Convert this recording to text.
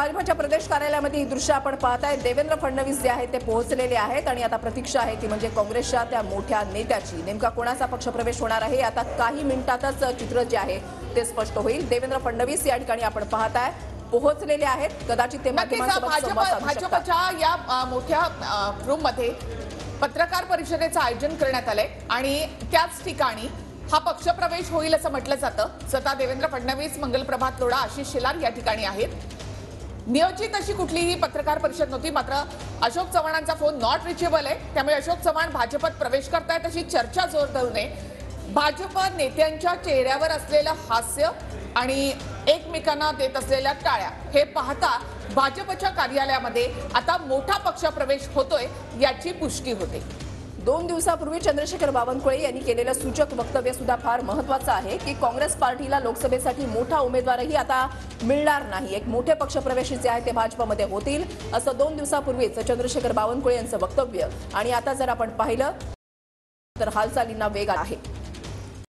भाजपच्या प्रदेश कार्यालयामध्ये ही दृश्य आपण पाहताय। देवेंद्र फडणवीस जे आहेत ते पोहोचलेले आहेत आणि आता प्रतीक्षा आहे ती म्हणजे काँग्रेसच्या त्या मोठ्या नेत्याची। नेमका कोणाचा पक्षप्रवेश होणार आहे आता काही मिनिटातच चित्र जे आहे ते स्पष्ट होईल। देवेंद्र फडणवीस या ठिकाणी आपण पाहताय पोहोचलेले आहेत। कदाचित ते माध्यमांसोबत भाजपच्या या मोठ्या रूम मध्ये पत्रकार परिषदेचं आयोजन करण्यात आलंय आणि त्याच ठिकाणी हा पक्षप्रवेश होईल असं म्हटलं जातं। स्वतः देवेंद्र फडणवीस, मंगलप्रभात लोढा, आशिष शेलार या ठिकाणी आहेत। नियोजित अशी कुठलीही पत्रकार परिषद नव्हती, मात्र अशोक चव्हाणांचा फोन नॉट रिचेबल आहे, त्यामुळे अशोक चव्हाण भाजपत प्रवेश करतायत अशी चर्चा जोर धरून आहे। भाजप नेत्यांच्या चेहऱ्यावर असलेलं हास्य आणि एकमेकांना देत असलेल्या टाळ्या हे पाहता भाजपच्या कार्यालयामध्ये आता मोठा पक्षप्रवेश होतोय याची पुष्टी होते। 2 दिवसापूर्वी चंद्रशेखर बावनकुळे यांनी केलेलं सूचक वक्तव्य सुद्धा फार महत्त्वाचं आहे की काँग्रेस पार्टीला लोकसभेसाठी मोठा उमेदवारही आता मिळणार नाही। एक मोठे पक्षप्रवेश जे आहे ते भाजपमध्ये होतील असं 2 दिवसापूर्वीच चंद्रशेखर बावनकुळे यांचं वक्तव्य। आणि आता जर आपण पाहिलं तर हालचालींना वेग आहे।